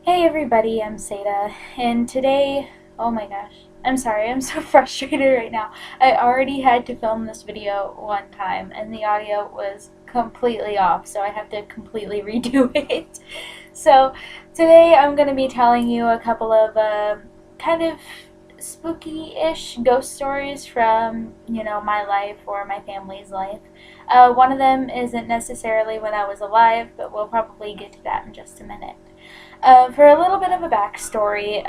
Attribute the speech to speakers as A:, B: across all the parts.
A: Hey everybody, I'm Seda, and today, oh my gosh, I'm sorry, I'm so frustrated right now. I already had to film this video one time, and the audio was completely off, so I have to completely redo it. So, today I'm going to be telling you a couple of kind of spooky-ish ghost stories from, my life or my family's life. One of them isn't necessarily when I was alive, but we'll probably get to that in just a minute. For a little bit of a backstory,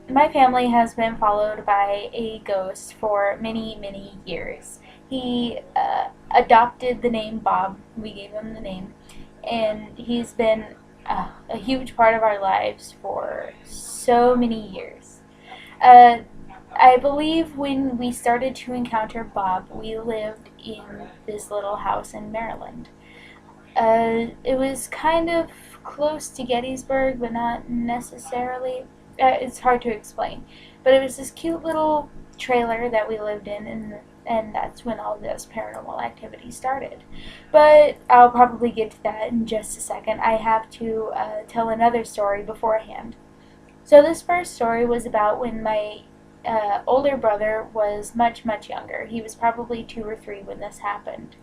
A: my family has been followed by a ghost for many, many years. He adopted the name Bob. We gave him the name. And he's been a huge part of our lives for so many years. Uh, I believe when we started to encounter Bob, we lived in this little house in Maryland. It was kind of close to Gettysburg, but not necessarily. It's hard to explain. But it was this cute little trailer that we lived in, and that's when all this paranormal activity started. But I'll probably get to that in just a second. I have to tell another story beforehand. So this first story was about when my older brother was much, much younger. He was probably 2 or 3 when this happened.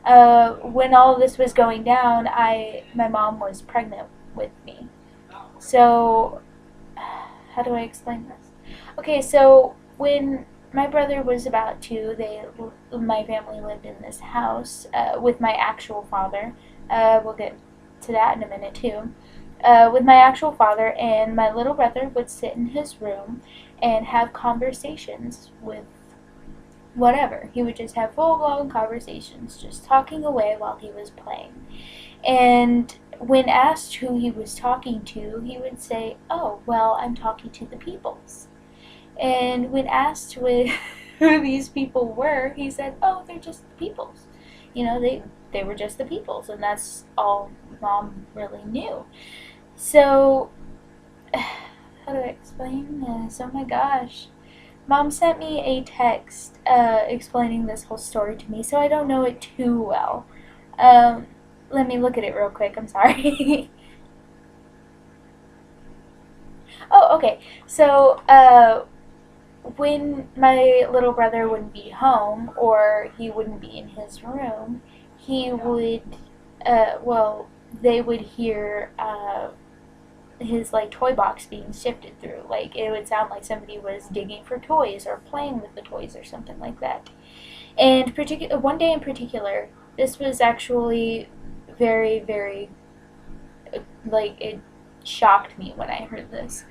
A: When all of this was going down, my mom was pregnant with me. So, how do I explain this? Okay, so when my brother was about 2, my family lived in this house with my actual father. We'll get to that in a minute too. With my actual father, and my little brother would sit in his room and have conversations with whatever. He would just have full blown conversations, just talking away while he was playing. And when asked who he was talking to, he would say, "Oh, well, I'm talking to the peoples." And when asked who these people were, he said, "Oh, they're just the peoples. They were just the peoples," and that's all Mom really knew. So, how do I explain this? Oh my gosh. Mom sent me a text explaining this whole story to me, so I don't know it too well. Um, Let me look at it real quick. I'm sorry. Oh, okay. So, when my little brother wouldn't be home or he wouldn't be in his room, he would, they would hear his like toy box being sifted through. Like it would sound like somebody was digging for toys or playing with the toys or something like that. And one day in particular, this was actually very, very like it shocked me when I heard this.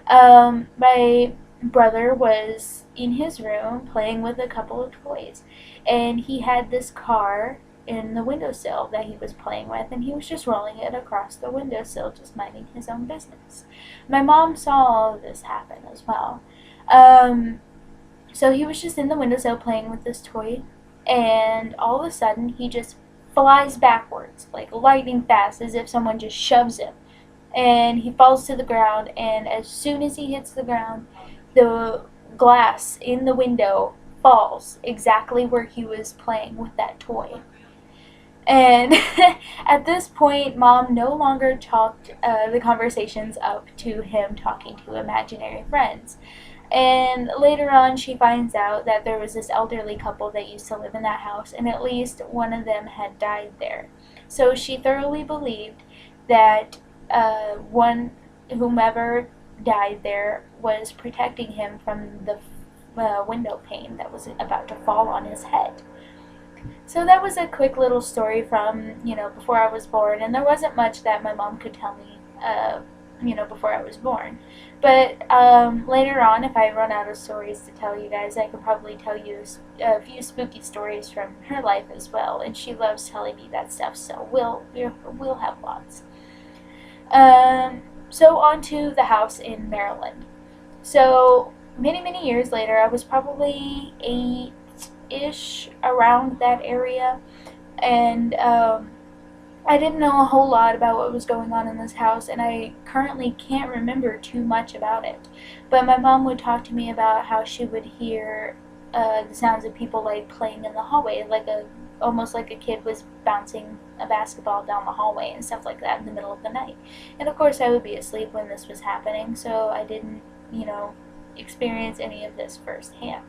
A: My brother was in his room playing with a couple of toys, and he had this car in the windowsill that he was playing with, and he was just rolling it across the windowsill, just minding his own business. My mom saw all of this happen as well. Um, so he was just in the windowsill playing with this toy, and all of a sudden he just flies backwards, like lightning fast, as if someone just shoves him. And he falls to the ground, and as soon as he hits the ground, the glass in the window falls exactly where he was playing with that toy. And at this point, Mom no longer chalked the conversations up to him talking to imaginary friends. And later on, she finds out that there was this elderly couple that used to live in that house, and at least one of them had died there. So she thoroughly believed that whomever died there was protecting him from the window pane that was about to fall on his head. So that was a quick little story from, before I was born, and there wasn't much that my mom could tell me, before I was born. But later on, if I run out of stories to tell you guys, I could probably tell you a few spooky stories from her life as well, and she loves telling me that stuff, so we'll have lots. So on to the house in Maryland. So many, many years later, I was probably 8-ish, around that area, and I didn't know a whole lot about what was going on in this house, and I currently can't remember too much about it. But my mom would talk to me about how she would hear the sounds of people like playing in the hallway, like a almost like a kid was bouncing a basketball down the hallway and stuff like that in the middle of the night. And of course I would be asleep when this was happening, so I didn't, experience any of this firsthand.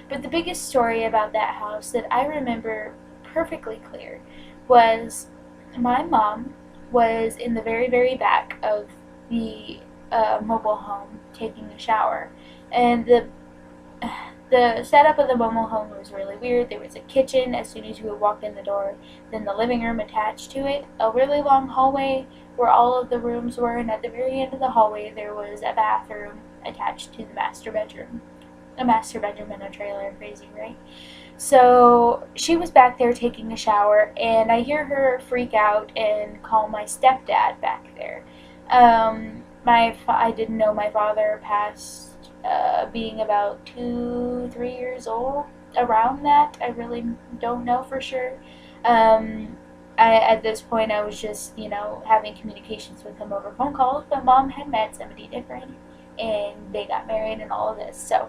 A: But the biggest story about that house that I remember perfectly clear was my mom was in the very, very back of the mobile home taking a shower. And the setup of the mobile home was really weird. There was a kitchen as soon as you walked in the door, then the living room attached to it, a really long hallway where all of the rooms were, and at the very end of the hallway there was a bathroom attached to the master bedroom. A master bedroom in a trailer, crazy, right? So she was back there taking a shower, and I hear her freak out and call my stepdad back there. I didn't know my father passed being about 2, 3 years old, around that. I really don't know for sure. At this point, I was just, having communications with him over phone calls, but Mom had met somebody different, and they got married and all of this. So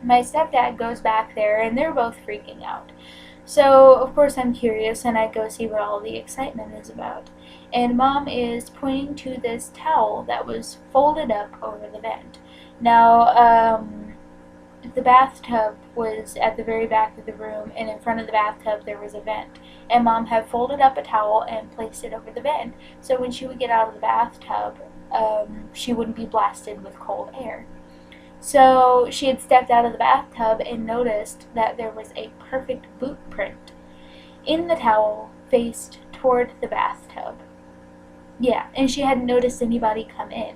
A: my stepdad goes back there, and they're both freaking out. So, of course, I'm curious, and I go see what all the excitement is about. And Mom is pointing to this towel that was folded up over the vent. Now, the bathtub was at the very back of the room, and in front of the bathtub there was a vent. And Mom had folded up a towel and placed it over the vent, so when she would get out of the bathtub, she wouldn't be blasted with cold air. So she had stepped out of the bathtub and noticed that there was a perfect boot print in the towel faced toward the bathtub. Yeah, and she hadn't noticed anybody come in.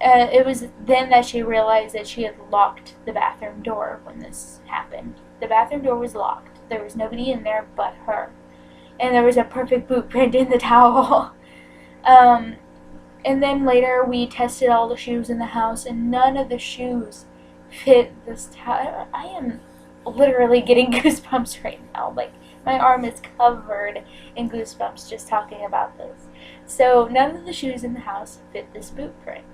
A: It was then that she realized that she had locked the bathroom door when this happened. The bathroom door was locked. There was nobody in there but her. And there was a perfect boot print in the towel. And then later we tested all the shoes in the house, and none of the shoes fit this towel. I am literally getting goosebumps right now. Like, my arm is covered in goosebumps just talking about this. So none of the shoes in the house fit this boot print.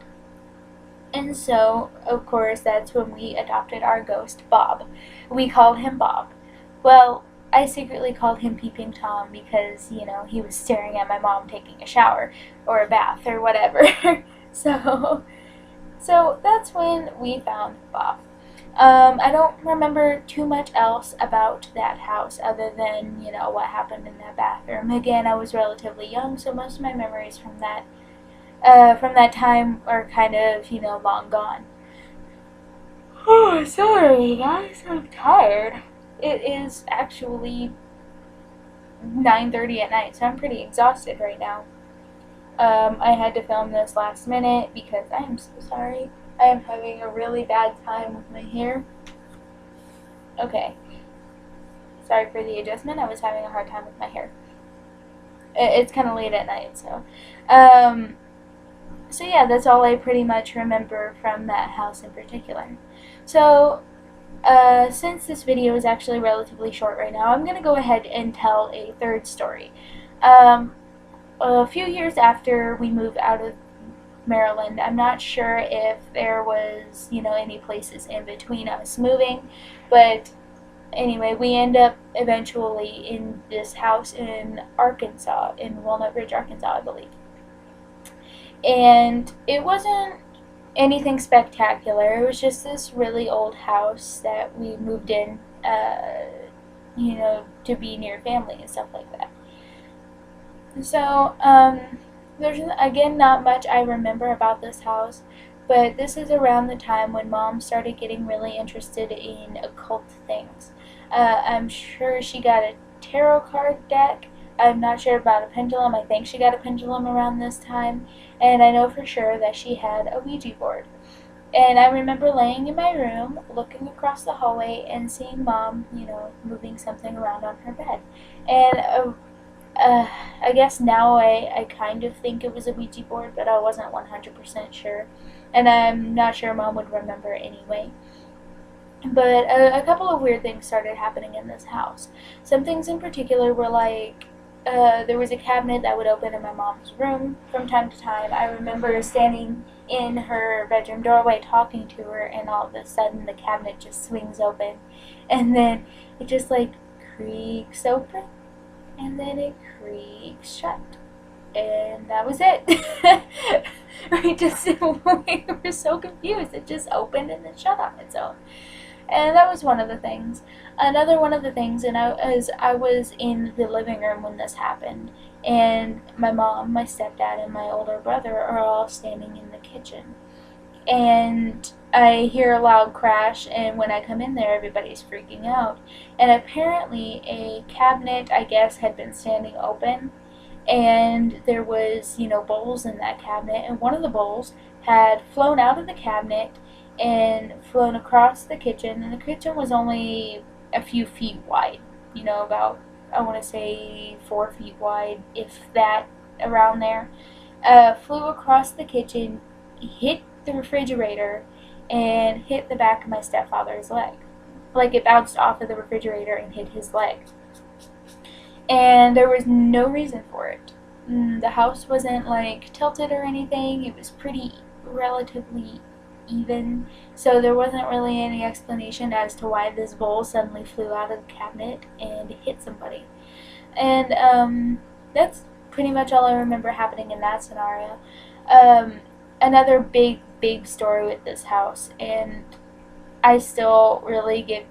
A: And so, of course, that's when we adopted our ghost, Bob. We called him Bob. Well, I secretly called him Peeping Tom because, he was staring at my mom taking a shower or a bath or whatever. So that's when we found Bob. I don't remember too much else about that house other than, what happened in that bathroom. Again, I was relatively young, so most of my memories from that time are kind of, long gone. Oh, sorry, guys, I'm tired. It is actually 9:30 at night, so I'm pretty exhausted right now. I had to film this last minute because I am so sorry. I am having a really bad time with my hair. Okay. Sorry for the adjustment. I was having a hard time with my hair. It's kind of late at night, so. So yeah, that's all I pretty much remember from that house in particular. So, since this video is actually relatively short right now, I'm going to go ahead and tell a third story. A few years after we moved out of Maryland, I'm not sure if there was, any places in between us moving, but anyway, we end up eventually in this house in Arkansas, in Walnut Ridge, Arkansas, I believe. And it wasn't anything spectacular. It was just this really old house that we moved in, to be near family and stuff like that. So, there's, again, not much I remember about this house, but this is around the time when Mom started getting really interested in occult things. I'm sure she got a tarot card deck. I'm not sure about a pendulum. I think she got a pendulum around this time. And I know for sure that she had a Ouija board. And I remember laying in my room, looking across the hallway, and seeing Mom, moving something around on her bed. And I guess now I kind of think it was a Ouija board, but I wasn't 100% sure. And I'm not sure Mom would remember anyway. But a couple of weird things started happening in this house. Some things in particular were like, there was a cabinet that would open in my mom's room from time to time. I remember standing in her bedroom doorway talking to her, and all of a sudden the cabinet just swings open, and then it just like creaks open, and then it creaks shut, and that was it. We were so confused. It just opened and then shut on its own. And that was one of the things. Another one of the things, and I was in the living room when this happened, and my mom, my stepdad, and my older brother are all standing in the kitchen. And I hear a loud crash, and when I come in there, everybody's freaking out. And apparently, a cabinet, I guess, had been standing open, and there was, bowls in that cabinet, and one of the bowls had flown out of the cabinet and flown across the kitchen, and the kitchen was only a few feet wide, about, I want to say 4 feet wide, if that, around there. Flew across the kitchen, hit the refrigerator, and hit the back of my stepfather's leg. Like, it bounced off of the refrigerator and hit his leg. And there was no reason for it. The house wasn't like tilted or anything. It was pretty relatively even, so there wasn't really any explanation as to why this bowl suddenly flew out of the cabinet and hit somebody. And that's pretty much all I remember happening in that scenario. Another big story with this house, and I still really get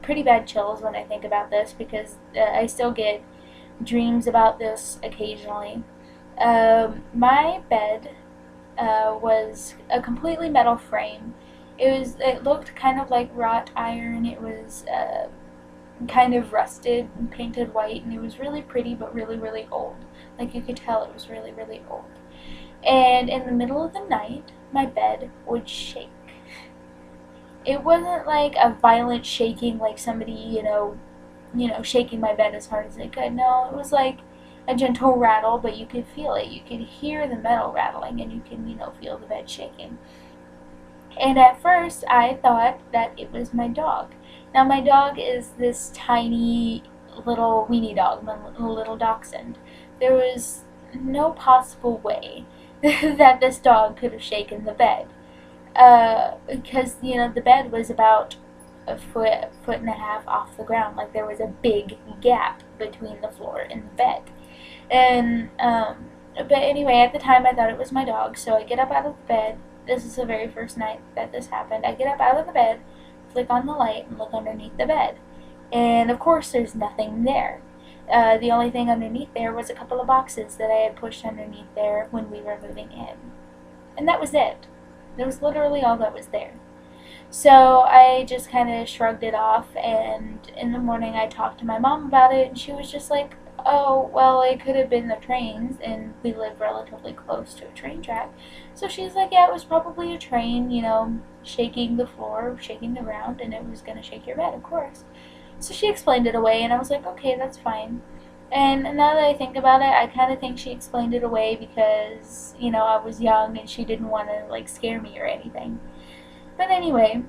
A: pretty bad chills when I think about this, because I still get dreams about this occasionally. My bed was a completely metal frame. It looked kind of like wrought iron. It was kind of rusted and painted white, and it was really pretty but really old. Like, you could tell it was really old. And in the middle of the night, my bed would shake. It wasn't like a violent shaking, like somebody, shaking my bed as hard as they could. No, it was like a gentle rattle, but you could feel it. You could hear the metal rattling, and you can, feel the bed shaking. And at first, I thought that it was my dog. Now, my dog is this tiny little weenie dog, my little dachshund. There was no possible way that this dog could have shaken the bed. Because, the bed was about a foot and a half off the ground. Like, there was a big gap between the floor and the bed. And, but anyway, at the time I thought it was my dog, so I get up out of the bed. This is the very first night that this happened. I get up out of the bed, flick on the light, and look underneath the bed. And, of course, there's nothing there. The only thing underneath there was a couple of boxes that I had pushed underneath there when we were moving in. And that was it. That was literally all that was there. So I just kind of shrugged it off, and in the morning I talked to my mom about it, and she was just like, oh, well, it could have been the trains, and we live relatively close to a train track. So she's like, yeah, it was probably a train, shaking the floor, shaking the ground, and it was going to shake your bed, of course. So she explained it away, and I was like, okay, that's fine. And now that I think about it, I kind of think she explained it away because, I was young and she didn't want to, like, scare me or anything. But anyway,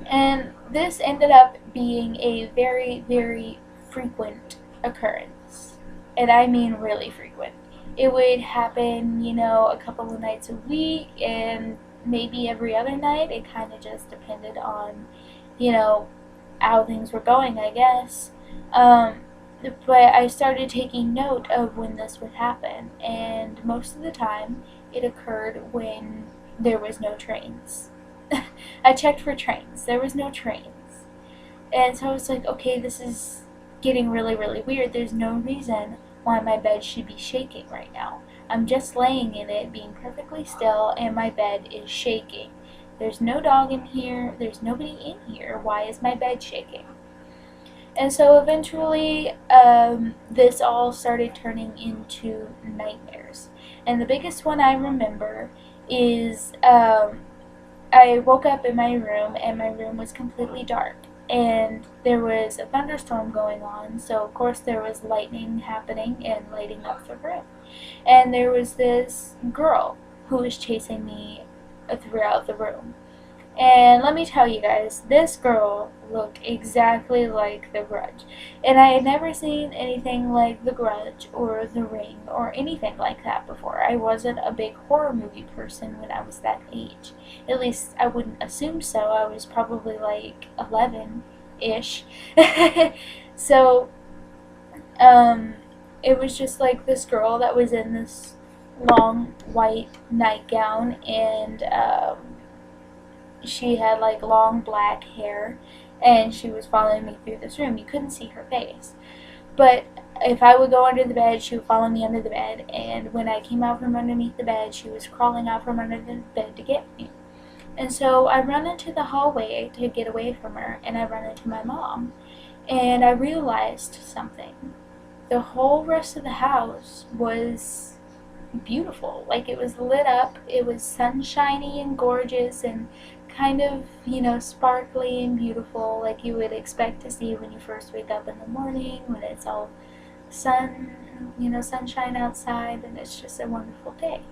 A: and this ended up being a very frequent occurrence. And I mean really frequent. It would happen, a couple of nights a week, and maybe every other night. It kind of just depended on, how things were going, I guess. But I started taking note of when this would happen, and most of the time it occurred when there was no trains. I checked for trains. There was no trains. And so I was like, okay, this is getting really weird. There's no reason why my bed should be shaking right now. I'm just laying in it, being perfectly still, and my bed is shaking. There's no dog in here. There's nobody in here. Why is my bed shaking? And so eventually, this all started turning into nightmares. And the biggest one I remember is I woke up in my room, and my room was completely dark. And there was a thunderstorm going on, so of course there was lightning happening and lighting up the room. And there was this girl who was chasing me throughout the room. And let me tell you guys, this girl looked exactly like The Grudge. And I had never seen anything like The Grudge or The Ring or anything like that before. I wasn't a big horror movie person when I was that age. At least I wouldn't assume so. I was probably like 11, ish. So, it was just like this girl that was in this long white nightgown, and she had like long black hair, and she was following me through this room. You couldn't see her face, but if I would go under the bed, she would follow me under the bed, and when I came out from underneath the bed, she was crawling out from under the bed to get me. And so I run into the hallway to get away from her, and I run into my mom, and I realized something. The whole rest of the house was beautiful. Like, it was lit up, it was sunshiny and gorgeous and kind of, sparkly and beautiful, like you would expect to see when you first wake up in the morning, when it's all sunshine outside, and it's just a wonderful day.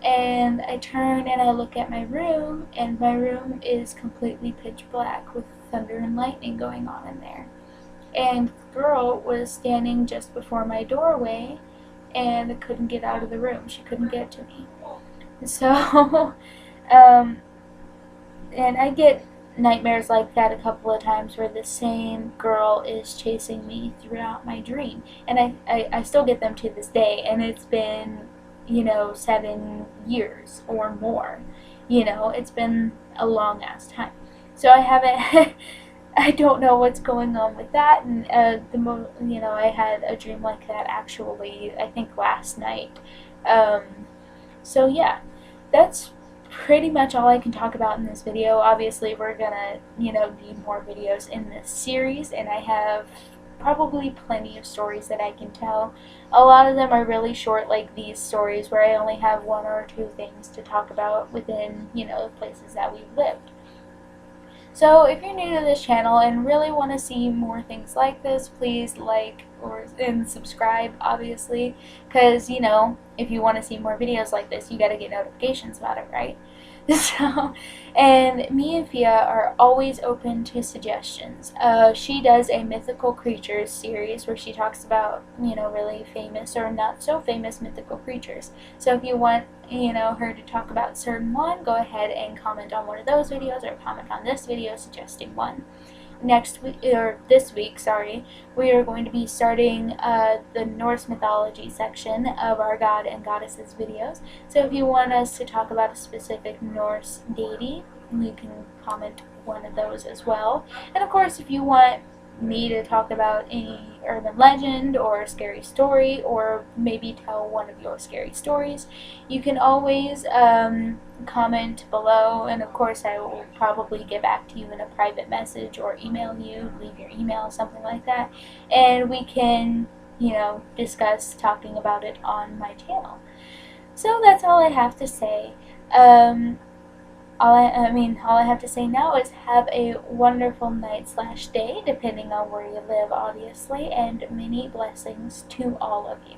A: And I turn and I look at my room, and my room is completely pitch black with thunder and lightning going on in there. And the girl was standing just before my doorway and couldn't get out of the room. She couldn't get to me. So, and I get nightmares like that a couple of times where the same girl is chasing me throughout my dream. And I still get them to this day, and it's been, 7 years or more. It's been a long ass time. So I haven't, I don't know what's going on with that, and I had a dream like that actually, I think last night. So yeah, that's pretty much all I can talk about in this video. Obviously, we're gonna, need more videos in this series, and I have probably plenty of stories that I can tell. A lot of them are really short, like these stories, where I only have 1 or 2 things to talk about within, the places that we've lived. So if you're new to this channel and really want to see more things like this, please like and subscribe, obviously, because, if you want to see more videos like this, you got to get notifications about it, right? So, and me and Fia are always open to suggestions. She does a mythical creatures series where she talks about, really famous or not so famous mythical creatures. So if you want, her to talk about certain one, go ahead and comment on one of those videos, or comment on this video suggesting one. This week, we are going to be starting the Norse mythology section of our God and Goddesses videos. So if you want us to talk about a specific Norse deity, you can comment one of those as well. And of course, if you want me to talk about any urban legend or scary story, or maybe tell one of your scary stories, you can always comment below, and of course I will probably get back to you in a private message or email you, leave your email, something like that, and we can, discuss talking about it on my channel. So that's all I have to say. All I have to say now is have a wonderful night/day, depending on where you live, obviously, and many blessings to all of you.